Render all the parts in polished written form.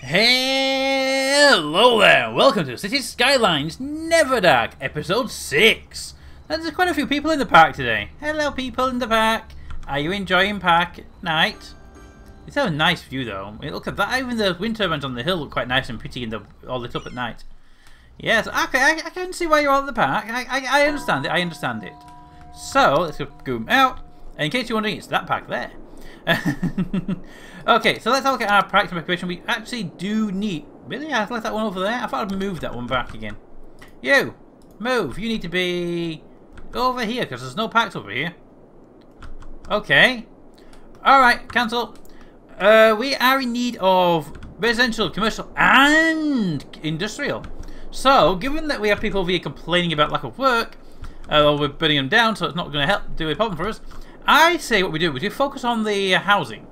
Hello there, welcome to City Skylines Neverdark, episode 6. There's quite a few people in the park today. Hello people in the park. Are you enjoying park at night? It's a nice view though. Look at that, even the wind turbines on the hill look quite nice and pretty and all lit up at night. Yes, okay, I can see why you're all at the park. I understand it, I understand it. So, let's go zoom out. And in case you're wondering, it's that park there. Okay, so let's look at our practice preparation. We actually do need... Really? I left that one over there? I thought I'd move that one back again. You! Move! You need to be over here, because there's no parks over here. Okay. Alright, cancel. We are in need of residential, commercial, and industrial. So, given that we have people over here complaining about lack of work, or we're burning them down, so it's not going to help do a problem for us, I say what we do focus on the housing.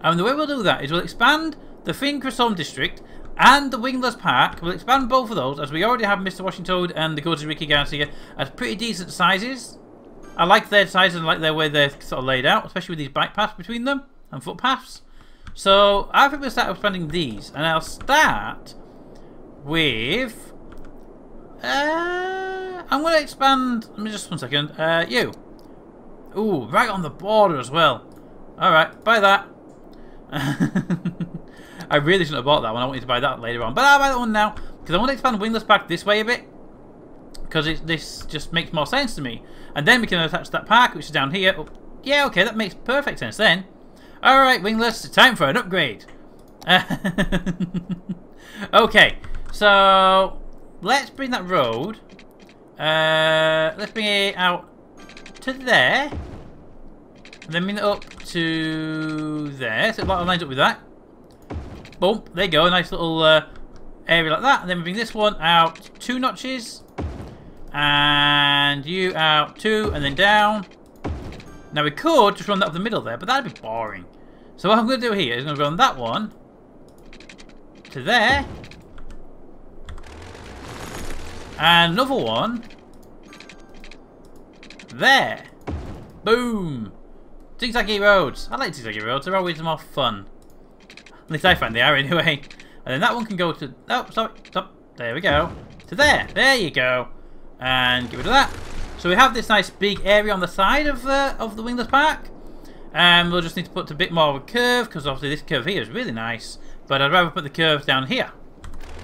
And the way we'll do that is we'll expand the Finkersholm district and the Wingless Park. We'll expand both of those, as we already have Mr. Washington Toad and the Goji Ricky Garcia at pretty decent sizes. I like their sizes and I like their way they're sort of laid out, especially with these bike paths between them and footpaths. So I think we'll start expanding these, and I'll start with... I'm going to expand... Let me just one second. You. Ooh, right on the border as well. Alright, buy that. I really shouldn't have bought that one. I wanted to buy that later on. But I'll buy that one now, because I want to expand Wingless Park this way a bit. Because this just makes more sense to me. And then we can attach that park, which is down here. Oh, yeah, okay, that makes perfect sense then. Alright, Wingless, time for an upgrade. Okay, so let's bring that road. Let's bring it out to there. And then bring it up to there. So it lines up with that. Boom, there you go. A nice little area like that. And then we bring this one out 2 notches. And you out 2 and then down. Now we could just run that up the middle there, but that'd be boring. So what I'm going to do here is I'm going to run that one to there. And another one there. Boom. Zigzaggy roads. I like zigzaggy roads. They're always more fun. At least I find they are anyway. And then that one can go to... Oh, sorry. Stop. There we go. To there. There you go. And get rid of that. So we have this nice big area on the side of the Wingless Park. And we'll just need to put a bit more of a curve, because obviously this curve here is really nice. But I'd rather put the curves down here.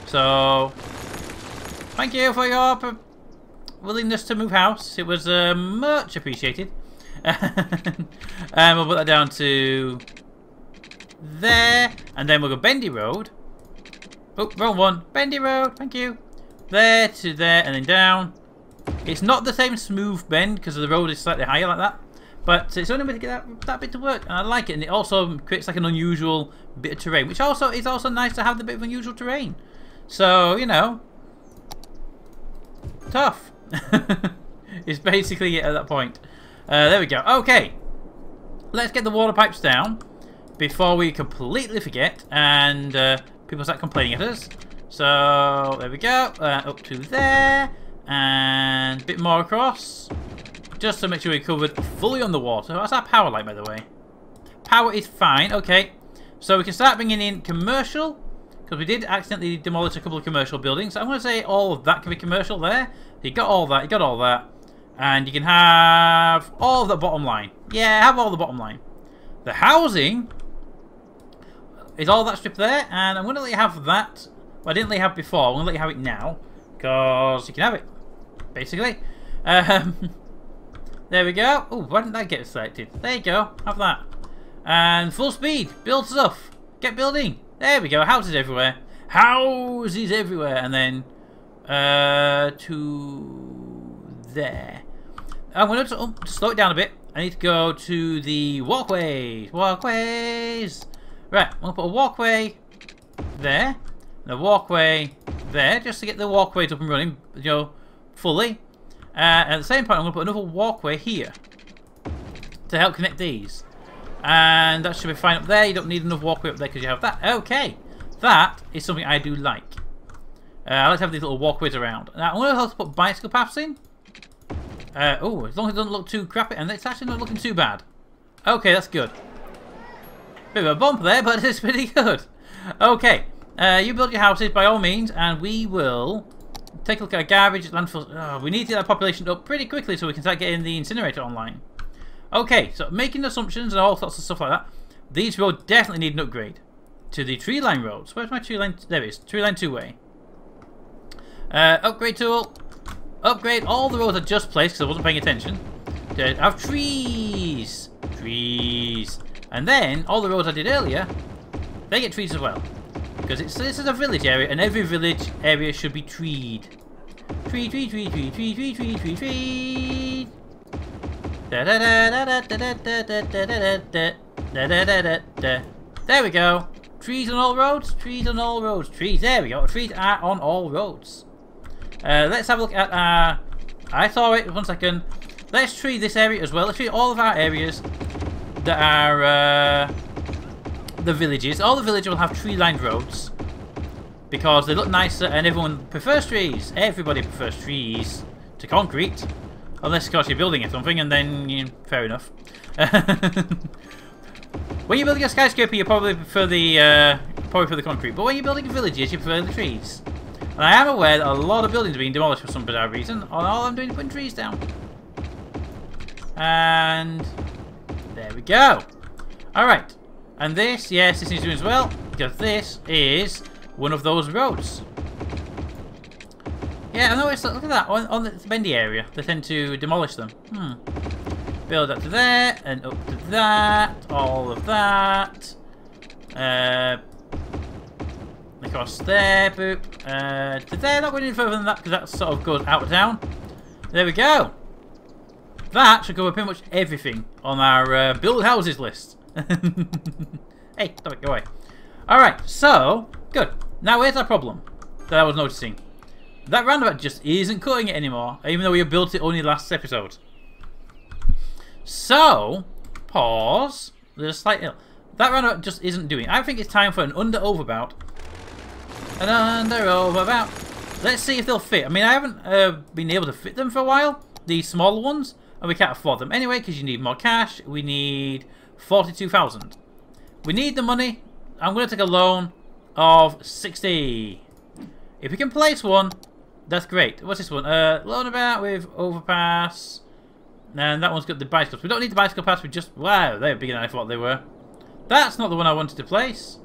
So... Thank you for your willingness to move house. It was much appreciated. And we'll put that down to there, and then we'll go Bendy Road. Oh, wrong one. Bendy Road, thank you. There to there, and then down. It's not the same smooth bend because the road is slightly higher like that, but it's the only way to get that bit to work, and I like it. And it also creates like an unusual bit of terrain, which also is also nice to have the bit of unusual terrain. So you know, tough. It's basically it at that point. There we go. Okay, let's get the water pipes down before we completely forget and people start complaining at us. So there we go. Up to there and a bit more across, just to make sure we're covered fully on the water. That's our power light, by the way. Power is fine. Okay, so we can start bringing in commercial, because we did accidentally demolish a couple of commercial buildings. So I'm going to say all of that can be commercial there. You got all that. You got all that. And you can have all of the bottom line. Yeah, have all the bottom line. The housing is all that strip there. And I'm going to let you have that. Well, I didn't let you have before. I'm going to let you have it now, because you can have it, basically. There we go. Oh, why didn't that get selected? There you go. Have that. And full speed. Build stuff. Get building. There we go. Houses everywhere. Houses everywhere. And then to there. I'm going to slow it down a bit. I need to go to the walkways. Walkways. Right, I'm going to put a walkway there. And a walkway there, just to get the walkways up and running, you know, fully. At the same point, I'm going to put another walkway here to help connect these. And that should be fine up there. You don't need another walkway up there because you have that. Okay, that is something I do like. I like to have these little walkways around. Now, I'm going to have to put bicycle paths in. Oh, as long as it doesn't look too crappy, and it's actually not looking too bad. Okay, that's good. Bit of a bump there, but it's pretty good. Okay, you build your houses by all means, and we will take a look at our garbage, landfills. Oh, we need to get that population up pretty quickly so we can start getting the incinerator online. Okay, so making assumptions and all sorts of stuff like that. These roads definitely need an upgrade to the tree line roads. Where's my tree line? There it is. Tree line two-way. Upgrade tool. Upgrade all the roads I just placed because I wasn't paying attention. To have trees. Trees. And then all the roads I did earlier, they get trees as well. Because this is a village area, and every village area should be treed. Tree, tree, tree, tree, tree, tree, tree, tree, tree. Da da da da da da da da da da da da da da da. There we go. Trees on all roads. Trees on all roads. Trees. There we go. Trees are on all roads. Let's have a look at our. I saw it. 1 second. Let's tree this area as well. Let's tree all of our areas that are the villages. All the villages will have tree-lined roads because they look nicer, and everyone prefers trees. Everybody prefers trees to concrete, unless of course you're building something, and then fair enough. When you're building a skyscraper, you probably prefer the concrete, but when you're building villages, you prefer the trees. And I am aware that a lot of buildings are being demolished for some bizarre reason, and all I'm doing is putting trees down. And there we go. Alright. And this, yes, this needs doing as well, because this is one of those roads. Yeah, I noticed, look at that, on the bendy area, they tend to demolish them. Build up to there, and up to that, all of that. Across there, boop. To there, not going any further than that, because that sort of goes out of town. There we go. That should cover pretty much everything on our build houses list. Hey, stop it, go away. Alright, so, good. Now here's our problem that I was noticing. That roundabout just isn't cutting it anymore, even though we built it only last episode. So, pause. There's a slight... That roundabout just isn't doing it. I think it's time for an under-overbout. An under-overbout. Let's see if they'll fit. I mean, I haven't been able to fit them for a while, these smaller ones, and we can't afford them anyway because you need more cash. We need 42,000. We need the money. I'm going to take a loan of 60. If we can place one, that's great. What's this one? Loan about with overpass. And that one's got the bicycles. We don't need the bicycle pass. We just... Wow, they're bigger than I thought they were. That's not the one I wanted to place.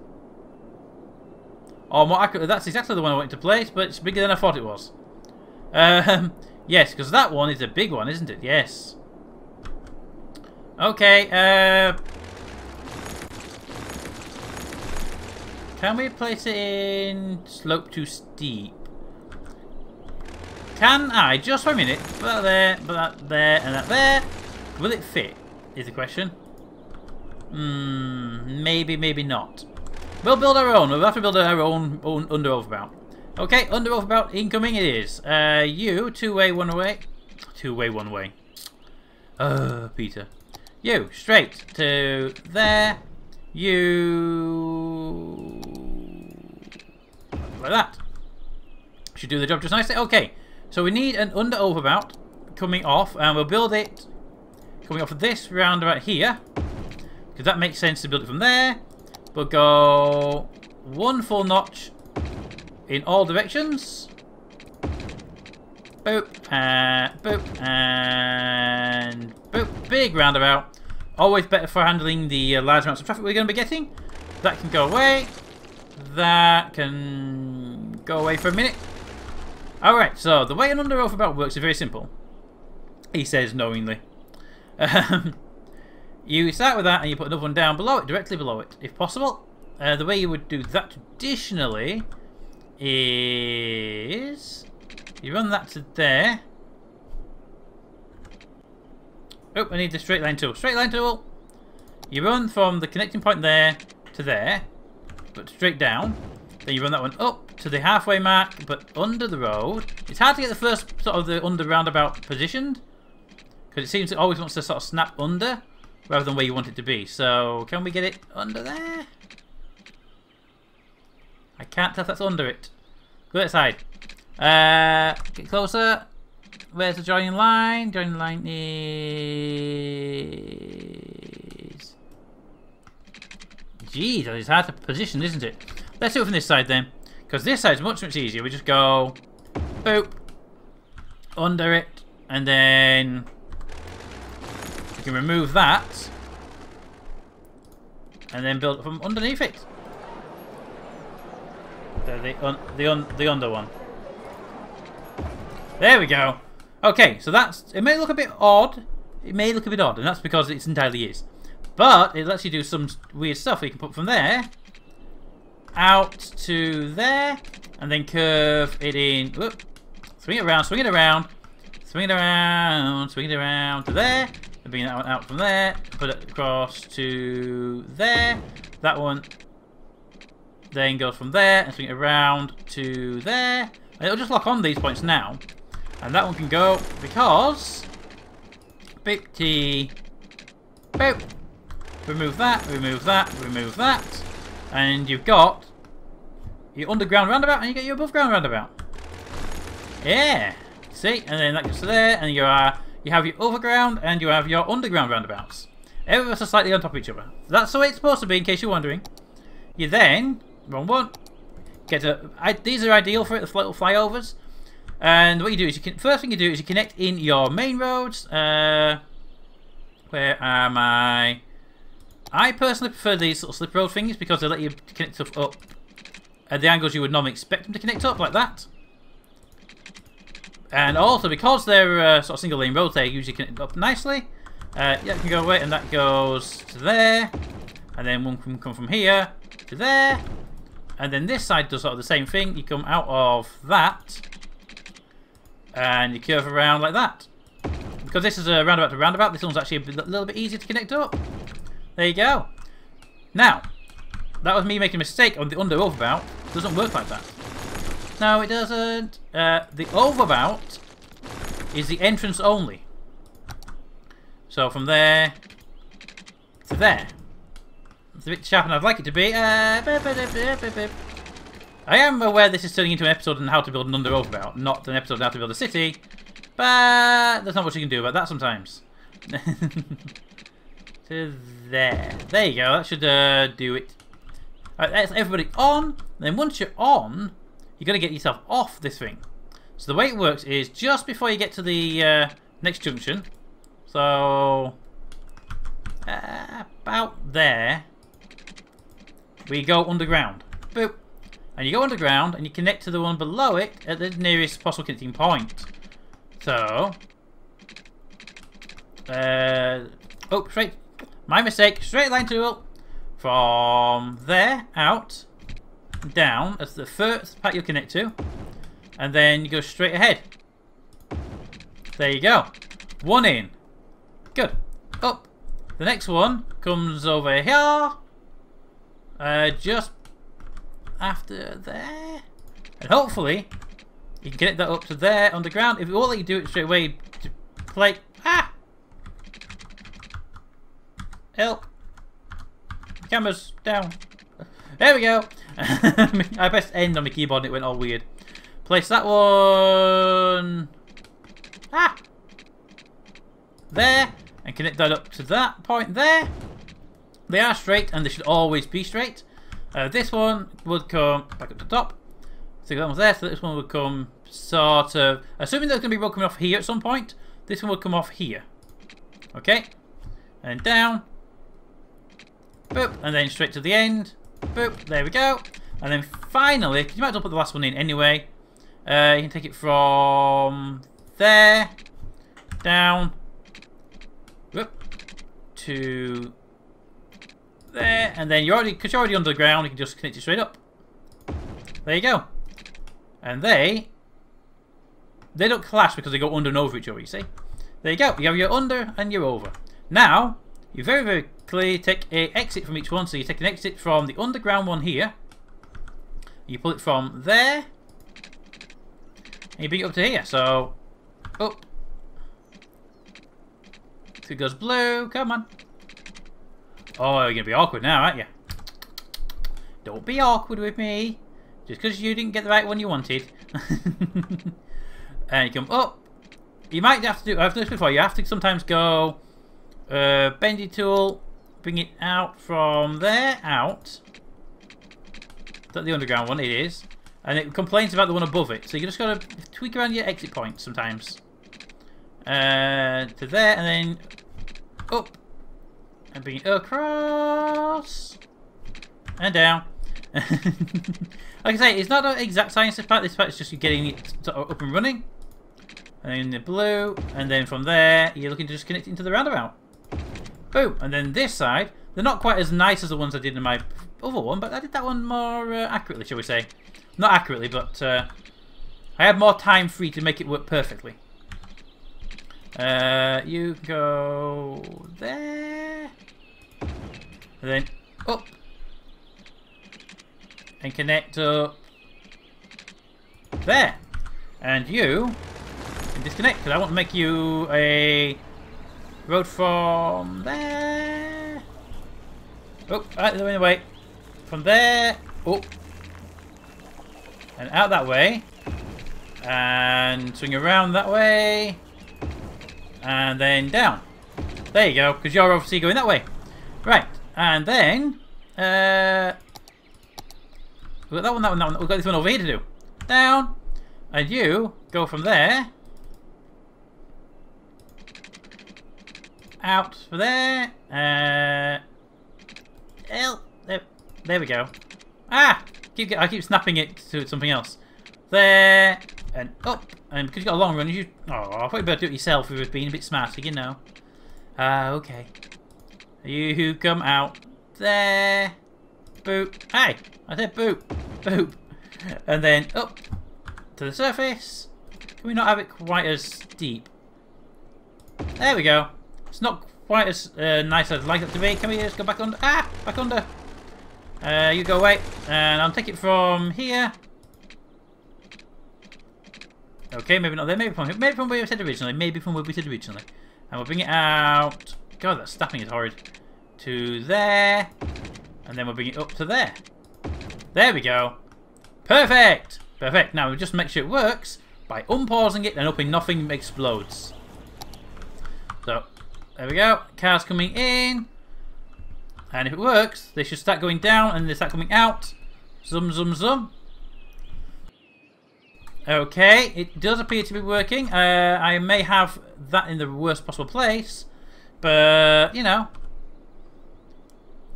Or more accurately, that's exactly the one I wanted to place, but it's bigger than I thought it was. Yes, because that one is a big one, isn't it? Yes. Okay, can we place it in slope too steep? Can I, just for a minute, put that there, put that there, and that there. Will it fit, is the question. Maybe, maybe not. We'll build our own. We'll have to build our own under-overbout. Okay, under-overbout incoming it is. You, two-way, one-way. Two-way, one-way. Peter. You, straight to there. You... like that. Should do the job just nicely. Okay, so we need an under-overbout coming off, and we'll build it coming off of this roundabout here. Because that makes sense to build it from there. We'll go one full notch in all directions. Boop, boop, and boop. Big roundabout. Always better for handling the large amounts of traffic we're going to be getting. That can go away. That can go away for a minute. Alright, so the way an under-overbout works is very simple. He says knowingly. You start with that and you put another one down below it, directly below it, if possible. The way you would do that traditionally is... you run that to there. Oh, I need the straight line tool. Straight line tool. You run from the connecting point there to there, but straight down. Then you run that one up to the halfway mark, but under the road. It's hard to get the first sort of the under roundabout positioned, because it seems it always wants to sort of snap under, rather than where you want it to be. So, can we get it under there? I can't tell if that's under it. Go outside. Get closer. Where's the joining line? Joining line is Geez, it's hard to position, isn't it? Let's do it from this side then. Because this side's much, much easier. We just go... boop. Under it. And then... we can remove that. And then build it from underneath it. The under one. There we go. Okay, so that's... it may look a bit odd. It may look a bit odd, and that's because it entirely is. But it lets you do some weird stuff. You can put from there out to there, and then curve it in. Whoop, swing it around, swing it around, swing it around, swing it around to there, and bring that one out from there. Put it across to there. That one then goes from there and swing it around to there. And it'll just lock on these points now, and that one can go because beep T boop. Remove that, remove that, remove that, and you've got your underground roundabout and you get your above ground roundabout. Yeah, see, and then that goes to there, and you have your overground and you have your underground roundabouts. Everyone are slightly on top of each other. That's the way it's supposed to be, in case you're wondering. You then, wrong one, get these are ideal for it, the little flyovers. And what you do is first thing you do is you connect in your main roads. Where am I? I personally prefer these little slip road things because they let you connect stuff up at the angles you would normally expect them to connect up, like that. And also because they're sort of single lane roads, they usually connect up nicely. Yeah, it can go away, and that goes to there, and then one can come from here to there, and then this side does sort of the same thing. You come out of that, and you curve around like that. Because this is a roundabout to roundabout, this one's actually a little bit easier to connect up. There you go. Now, that was me making a mistake on the under-overbout. It doesn't work like that. No, it doesn't. The overbout is the entrance only. So from there to there. It's a bit sharper than I'd like it to be. I am aware this is turning into an episode on how to build an under-overbout, not an episode on how to build a city. But there's not much you can do about that sometimes. To there. There you go. That should do it. Alright, that's everybody on. Then once you're on, you've got to get yourself off this thing. So the way it works is just before you get to the next junction. So about there, we go underground. Boop. And you go underground and you connect to the one below it at the nearest possible connecting point. So oh, straight. My mistake. Straight line tool. From there, out, down. That's the first part you'll connect to. And then you go straight ahead. There you go. One in. Good. Up. The next one comes over here. Just after there. And hopefully, you can connect that up to there underground. If it won't let you do it straight away, to play. Ah! Help. Camera's down. There we go. I pressed end on my keyboard and it went all weird. Place that one. Ah! There. And connect that up to that point there. They are straight and they should always be straight. This one would come back up to the top. So that one's there, so this one would come sort of... assuming there's going to be road coming off here at some point, this one would come off here. Okay? And down. Boop. And then straight to the end. Boop. There we go. And then finally, you might as well put the last one in anyway. You can take it from there. Down. Whoop. To there. And then you're already, because you're already underground, you can just connect it straight up. There you go. And they don't clash because they go under and over each other, you see. There you go. You have your under and your over. Now, you very, very clearly take an exit from each one. So you take an exit from the underground one here. You pull it from there. And you bring it up to here. So, up. So it goes blue. Come on. Oh, you're going to be awkward now, aren't you? Don't be awkward with me. Just because you didn't get the right one you wanted. And you come up. You might have to do, I've done this before, you have to sometimes go bendy tool, bring it out from there, out. Is that the underground one? It is. And it complains about the one above it. So you just got to tweak around your exit points sometimes. To there, and then up. And bring it across. And down. Like I say, it's not an exact science this part. This part is just you getting it sort of up and running. And then the blue. And then from there, you're looking to just connect it into the roundabout. Boom. And then this side, they're not quite as nice as the ones I did in my other one, but I did that one more accurately, shall we say. Not accurately, but I had more time free to make it work perfectly. You go there. And then up. And connect up there. And you can disconnect, because I want to make you a road from there. Oh, out the way. From there. Up. And out that way. And swing around that way. And then down. There you go, because you're obviously going that way. Right. And then we've got that one, that one, that one. We've got this one over here to do. Down. And you go from there. Out for there. There we go. Ah! I keep snapping it to something else. There. And up. And because you've got a long run, I thought you'd better do it yourself if you were being a bit smarter, you know. Okay. You come out there. Boop. Hey! I said boop. Boop. And then up to the surface. Can we not have it quite as steep? There we go. It's not quite as nice as I'd like it to be. Can we just go back under? Ah! Back under. You go away. And I'll take it from here. Okay, maybe not there. Maybe from where we said originally. Maybe from where we said originally. And we'll bring it out. God, that snapping is horrid. To there. And then we'll bring it up to there. There we go. Perfect! Perfect. Now, we'll just make sure it works by unpausing it and hoping nothing explodes. So, there we go. Cars coming in. And if it works, they should start going down and they start coming out. Zoom, zoom, zoom. Okay, it does appear to be working. I may have that in the worst possible place. But, you know.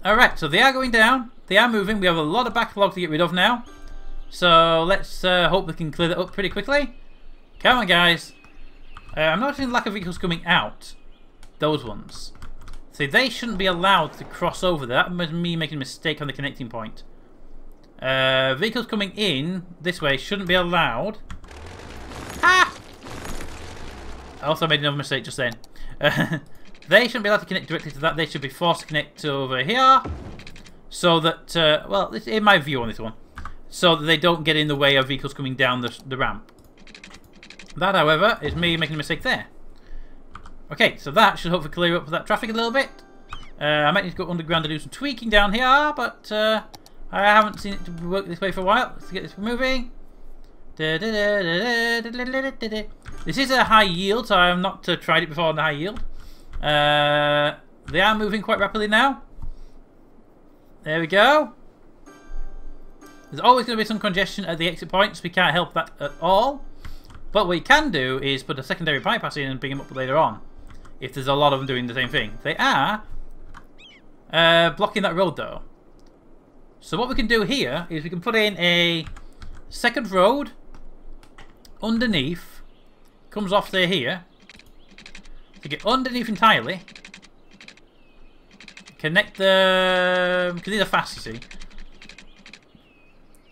Alright, so they are going down. They are moving. We have a lot of backlog to get rid of now. So let's hope we can clear that up pretty quickly. Come on, guys. I'm noticing lack of vehicles coming out. Those ones. See, they shouldn't be allowed to cross over there. That was me making a mistake on the connecting point. Vehicles coming in this way shouldn't be allowed. Ah! I also made another mistake just then. They shouldn't be allowed to connect directly to that. They should be forced to connect over here. So that, well, it's in my view on this one. So that they don't get in the way of vehicles coming down the ramp. That, however, is me making a mistake there. Okay, so that should hopefully clear up that traffic a little bit. I might need to go underground to do some tweaking down here, but I haven't seen it work this way for a while. Let's get this moving. This is a high yield, so I have not tried it before on the high yield. They are moving quite rapidly now. There we go. There's always going to be some congestion at the exit points. We can't help that at all. But what we can do is put a secondary bypass in and bring them up later on. If there's a lot of them doing the same thing. They are blocking that road though. So what we can do here is we can put in a second road underneath. Comes off there here. To get underneath entirely. Connect them, because these are fast, you see.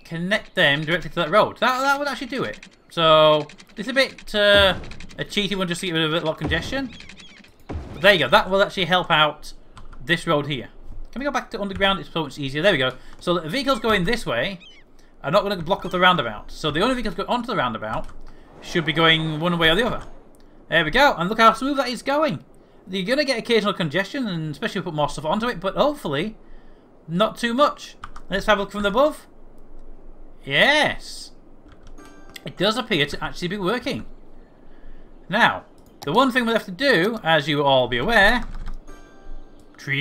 Connect them directly to that road. That would actually do it. So, it's a bit a cheaty one just to get rid of a lot of congestion. But there you go. That will actually help out this road here. Can we go back to underground? It's so much easier. There we go. So, the vehicles going this way are not going to block up the roundabout. So, the only vehicles going onto the roundabout should be going one way or the other. There we go. And look how smooth that is going. You're going to get occasional congestion, and especially if we put more stuff onto it, but hopefully not too much. Let's have a look from above. Yes. It does appear to actually be working. Now, the one thing we have to do, as you will all be aware, Trees.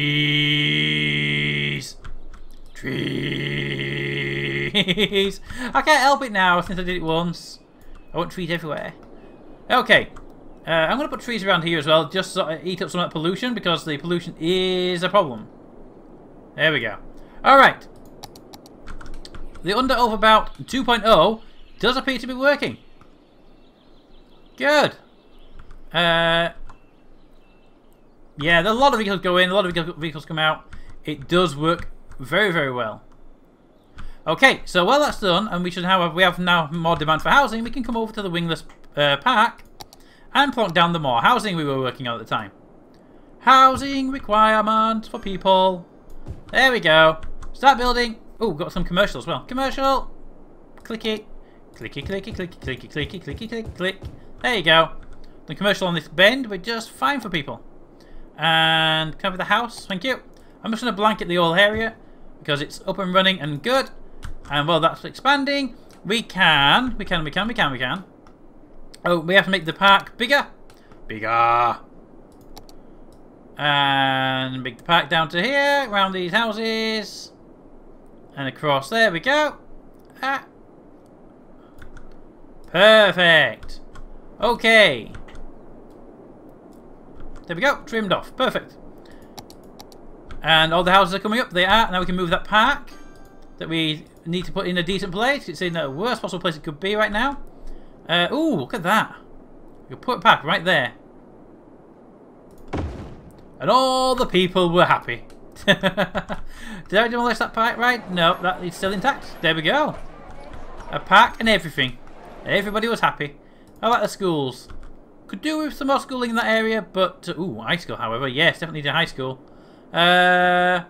Trees. I can't help it now since I did it once. I want trees everywhere. Okay. I'm going to put trees around here as well, just so I eat up some of that pollution, because the pollution is a problem. There we go. Alright. The under overbout 2.0 does appear to be working. Good. Yeah, a lot of vehicles go in, a lot of vehicles come out. It does work very, very well. Okay, so while that's done, and we have now more demand for housing, we can come over to the wingless park and plonk down the more housing we were working on at the time. Housing requirement for people. There we go. Start building. Oh, got some commercial as well. Commercial. Click it. Clicky, clicky, clicky, clicky, clicky, clicky, click, click. There you go. The commercial on this bend, we're just fine for people. And cover the house. Thank you. I'm just going to blanket the whole area because it's up and running and good. And while that's expanding, we can. Oh, we have to make the park bigger. Bigger. And make the park down to here, around these houses. And across there we go. Ah. Perfect. Okay. There we go. Trimmed off. Perfect. And all the houses are coming up. They are. Now we can move that park that we need to put in a decent place. It's in the worst possible place it could be right now. Ooh, look at that. We can put it back right there. And all the people were happy. Did I demolish that park right? No, that is still intact. There we go. A park and everything. Everybody was happy. How about the schools? Could do with some more schooling in that area, but... ooh, high school, however. Yes, definitely need a high school. That's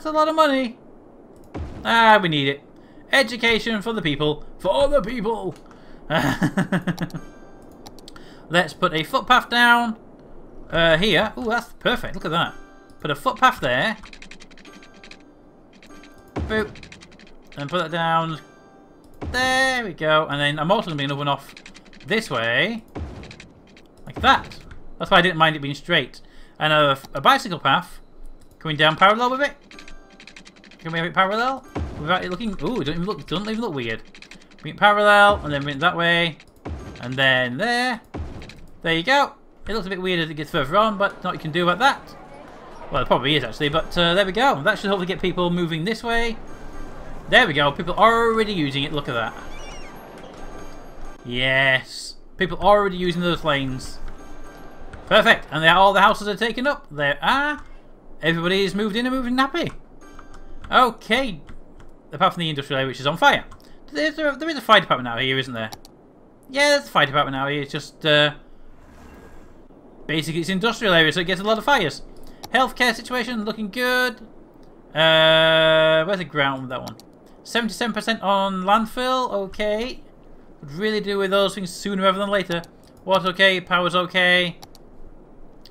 a lot of money. We need it. Education for the people. For the people! Let's put a footpath down. Here. Ooh, that's perfect. Look at that. Put a footpath there. Boop. And put that down. There we go. And then I'm also going to be another one off this way. Like that. That's why I didn't mind it being straight. And a bicycle path coming down parallel with it. Can we have it parallel? Without it looking... ooh, it doesn't even look weird. Bring it parallel, and then bring it that way. And then there. There you go. It looks a bit weird as it gets further on, but not what you can do about that. Well, it probably is actually, but there we go. That should hopefully get people moving this way. There we go. People are already using it. Look at that. Yes. People are already using those lanes. Perfect. And all the houses are taken up. There are. Everybody's moved in and moving happy. Okay. Apart from the industrial area, which is on fire. There is a fire department out here, isn't there? Yeah, there's a fire department out here. It's just... basically, it's industrial area, so it gets a lot of fires. Healthcare situation looking good. Where's the ground with that one? 77% on landfill. Okay. Would really do with those things sooner rather than later. Water okay. Power's okay.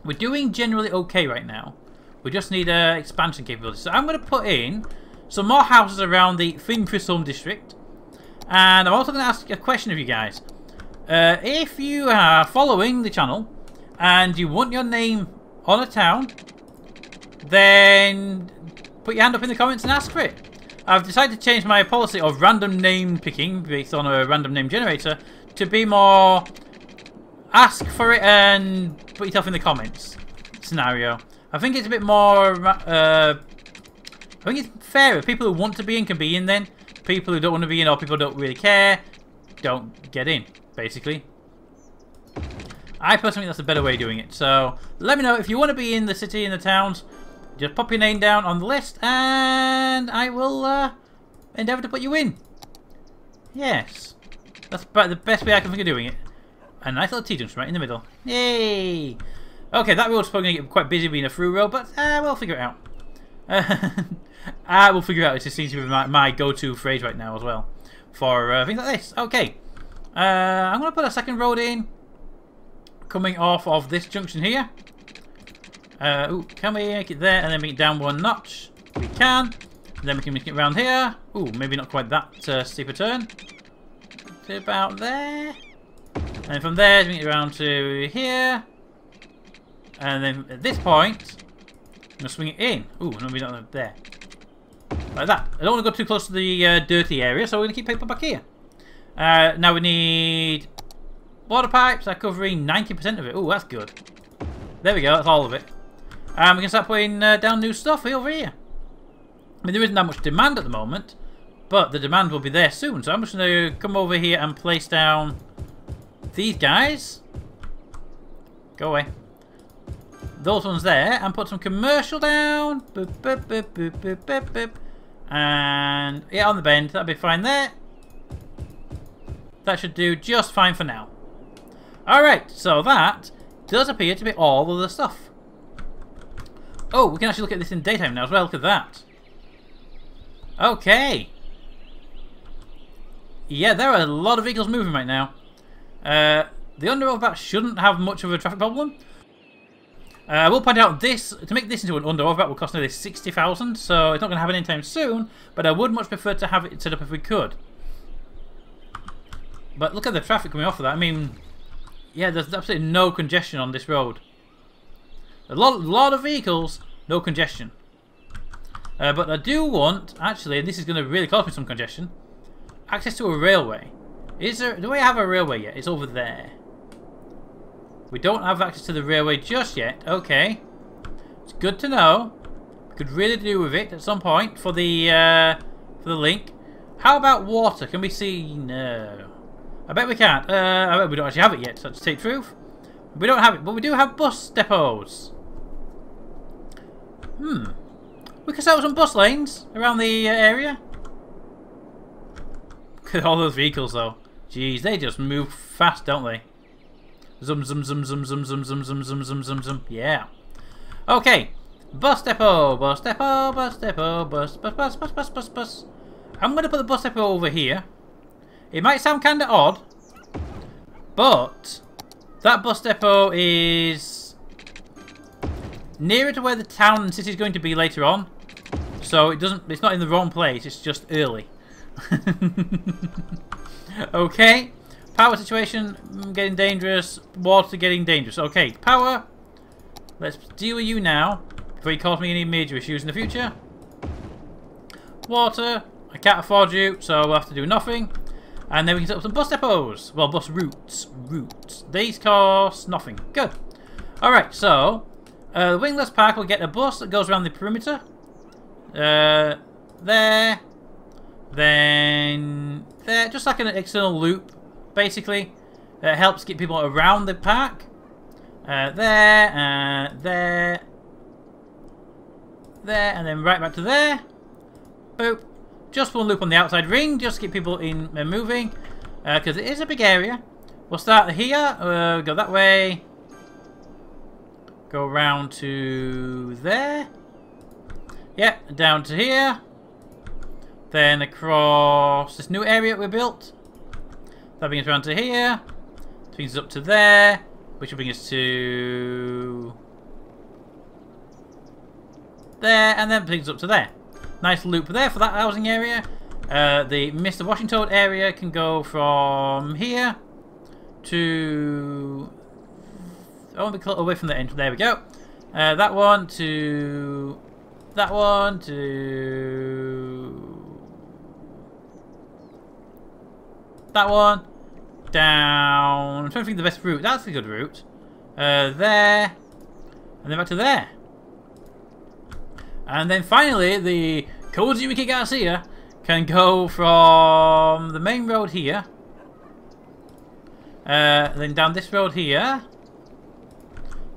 We're doing generally okay right now. We just need expansion capability. So I'm going to put in some more houses around the Finfrisholm district. And I'm also going to ask a question of you guys. If you are following the channel and you want your name on a town, then put your hand up in the comments and ask for it. I've decided to change my policy of random name picking based on a random name generator to be more ask for it and put yourself in the comments scenario. I think it's a bit more I think it's fairer. People who want to be in can be in then. People who don't want to be in or people who don't really care don't get in, basically. I personally think that's a better way of doing it. So let me know if you want to be in the city and the towns. Just pop your name down on the list and I will endeavour to put you in. Yes. That's about the best way I can think of doing it. A nice little T-junction right in the middle. Yay! Okay, that road's probably going to get quite busy being a through road, but we'll figure it out. I will figure it out. It just seems to be my go-to phrase right now as well. For things like this. Okay. I'm going to put a second road in. Coming off of this junction here. Ooh, can we make it there and then make it down one notch? We can. And then we can make it around here. Ooh, maybe not quite that steep a turn. To about there. And from there, bring it around to here. And then at this point, I'm going to swing it in. Ooh, no, we don't have there. Like that. I don't want to go too close to the dirty area, so we're going to keep people back here. Now we need water pipes. They're covering 90% of it. Ooh, that's good. There we go, that's all of it. And we can start putting down new stuff over here. I mean, there isn't that much demand at the moment, but the demand will be there soon. So I'm just going to come over here and place down these guys. Go away. Those ones there, and put some commercial down. Boop, boop, boop, boop, boop, boop, boop. And yeah, on the bend, that'll be fine there. That should do just fine for now. Alright, so that does appear to be all of the stuff. Oh, we can actually look at this in daytime now as well. Look at that. Okay. Yeah, there are a lot of vehicles moving right now. The under-overpass shouldn't have much of a traffic problem. I will point out this, to make this into an under-overpass will cost nearly 60,000, so it's not going to happen anytime soon, but I would much prefer to have it set up if we could. But look at the traffic coming off of that. I mean, yeah, there's absolutely no congestion on this road. A lot of vehicles, no congestion. But I do want, actually, and this is going to really cause me some congestion, access to a railway. Do we have a railway yet? It's over there. We don't have access to the railway just yet. Okay. It's good to know. We could really do with it at some point for the link. How about water? Can we see? No. I bet we can't. I bet we don't actually have it yet, so to take truth. We don't have it, but we do have bus depots. We could set up some bus lanes around the area. Look at all those vehicles though. Jeez, they just move fast, don't they? Zum zum zum zum zum zum zum zum zum zum zum zum. Yeah. Okay. Bus depot, bus depot, bus depot, bus bus bus bus bus bus bus. I'm gonna put the bus depot over here. It might sound kinda odd, but that bus depot is nearer to where the town and city is going to be later on. So it's not in the wrong place, it's just early. Okay. Power situation getting dangerous. Water getting dangerous. Okay, power. Let's deal with you now before you cause me any major issues in the future. Water. I can't afford you, so we'll have to do nothing. And then we can set up some bus depots. Well, bus routes. These cost nothing. Good. Alright, so the Wingless Park will get a bus that goes around the perimeter. There. Then there. Just like an external loop. Basically, it helps get people around the park. There, and then right back to there. Boop. Just one loop on the outside ring, just to keep people in moving, because it is a big area. We'll start here. Go that way. Go around to there. Yeah, down to here. Then across this new area we built. That brings us around to here. That brings us up to there, which will bring us to there, and then brings us up to there. Nice loop there for that housing area. The Mr. Washing Toad area can go from here to... I want to be away from the end. There we go. That one to... That one to... That one. Down. I'm trying to think of the best route. That's a good route. There. And then back to there. And then finally, the Cozy Ricky Garcia can go from the main road here. Then down this road here.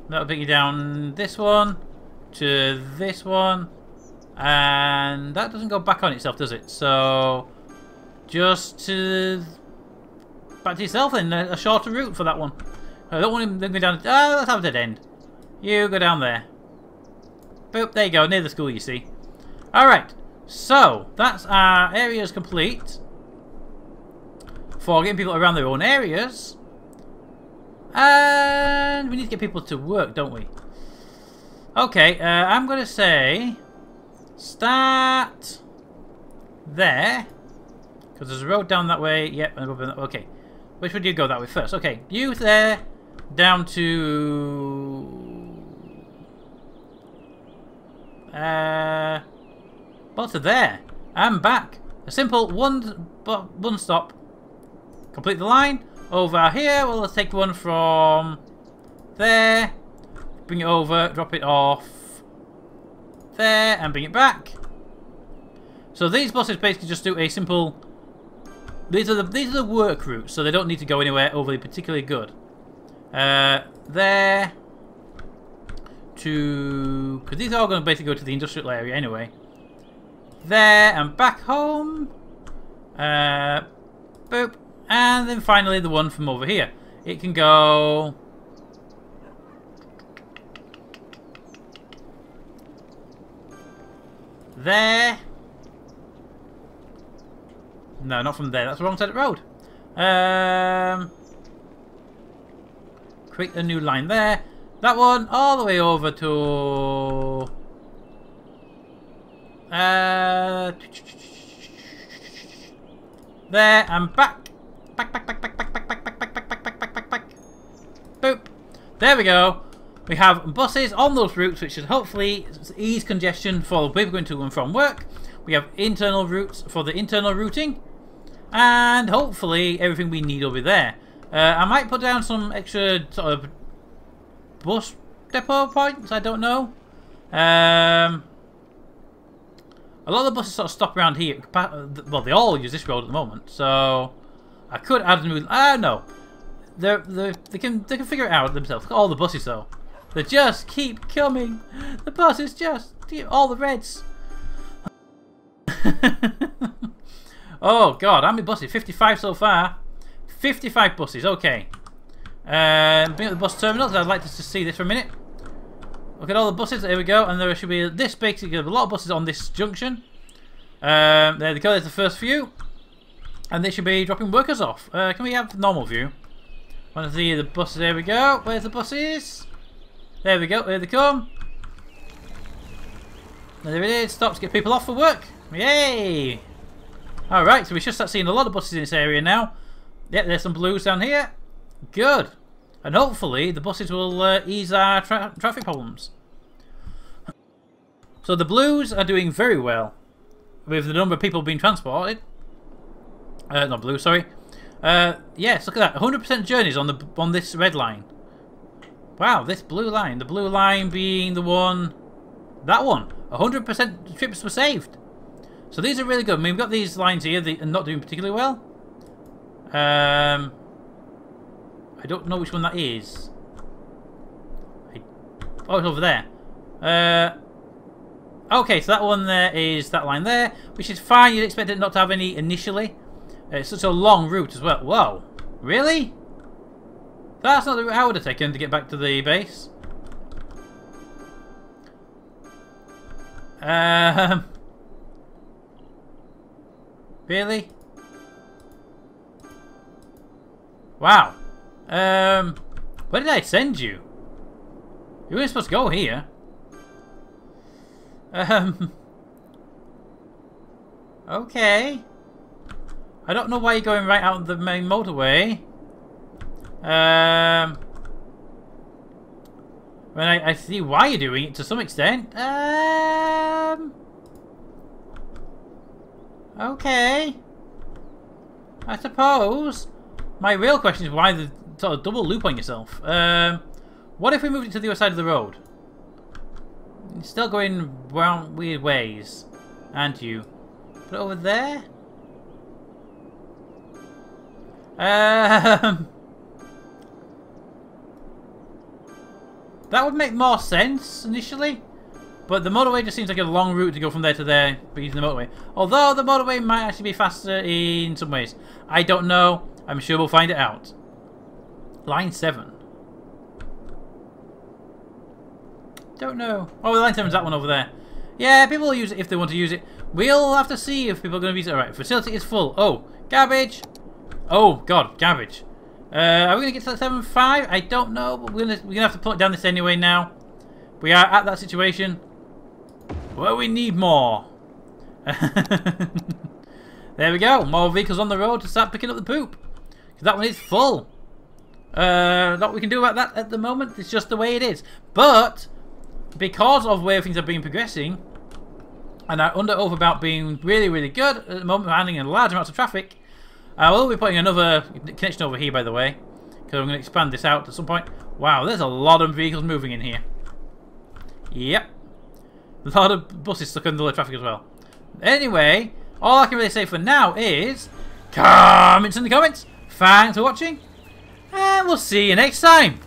That'll bring you down this one to this one. And that doesn't go back on itself, does it? So, just to... back to yourself then, a shorter route for that one. I don't want him to go down... Oh, let's have a dead end. You go down there. Boop, there you go, near the school you see. Alright, so that's our areas complete. For getting people around their own areas. And we need to get people to work, don't we? Okay, I'm going to say... Start... there. Because there's a road down that way. Yep, okay. Which would you go that way first? Okay, you there, down to Well, to there. I'm back. A simple one stop. Complete the line. Over here, well, let's take one from there. Bring it over, drop it off there, and bring it back. So these buses basically just do a simple. These are the work routes, so they don't need to go anywhere overly particularly good. There to, because these are all going to basically go to the industrial area anyway. There and back home. Boop. And then finally the one from over here. It can go there. No, not from there. That's the wrong side of the road. Create a new line there. That one all the way over to there and back. Back. Boop. There we go. We have buses on those routes, which should hopefully ease congestion for people going to and from work. We have internal routes for the internal routing, and hopefully everything we need will be there. I might put down some extra sort of bus depot points. I don't know. A lot of the buses sort of stop around here. Well, they all use this road at the moment, so I could add a new. No, they can figure it out themselves. Look at all the buses though. They just keep coming. The buses just all the reds. Oh god, how many buses? 55 so far. 55 buses. Okay. Bring up the bus terminals. I'd like to see this for a minute. Look at all the buses. There we go. And there should be this basically a lot of buses on this junction. There they go. There's the first few. And they should be dropping workers off. Can we have normal view? Want to see the buses? There we go. Where's the buses? There we go. Here they come. There it is. Stop to get people off for work. Yay! Alright, so we should start seeing a lot of buses in this area now. Yep, there's some blues down here. Good. And hopefully the buses will ease our traffic problems. So the blues are doing very well with the number of people being transported. Not blue, sorry. Yes, look at that. 100% journeys on this red line. Wow, this blue line. The blue line being the one. That one. 100% trips were saved. So these are really good. I mean, we've got these lines here that are not doing particularly well. I don't know which one that is. Oh, it's over there. Okay, so that one there is that line there, which is fine. You'd expect it not to have any initially. It's such a long route as well. Whoa, really? That's not the route I would have taken to get back to the base. Really? Wow. Where did I send you? You weren't supposed to go here. Okay. I don't know why you're going right out of the main motorway. When I see why you're doing it to some extent. Okay. I suppose. My real question is why the sort of double loop on yourself. What if we moved it to the other side of the road? You're still going round weird ways, aren't you? Put it over there. That would make more sense initially, but the motorway just seems like a long route to go from there to there by using the motorway. Although the motorway might actually be faster in some ways. I don't know. I'm sure we'll find it out. Line 7. Don't know. Oh, line 7's that one over there. Yeah, people will use it if they want to use it. We'll have to see if people are going to use it. Alright, facility is full. Oh, garbage. Oh, God, garbage. Are we going to get to that 7.5? I don't know, but we're gonna have to put down this anyway now. We are at that situation where we need more. There we go. More vehicles on the road to start picking up the poop. Because that one is full. Not what we can do about that at the moment. It's just the way it is. But because of where things have been progressing, and our under-overbout being really, really good at the moment, we're handling a large amount of traffic. I will be putting another connection over here, by the way, because I'm going to expand this out at some point. Wow, there's a lot of vehicles moving in here. Yep. A lot of buses stuck under the traffic as well. Anyway, all I can really say for now is comments in the comments. Thanks for watching, and we'll see you next time.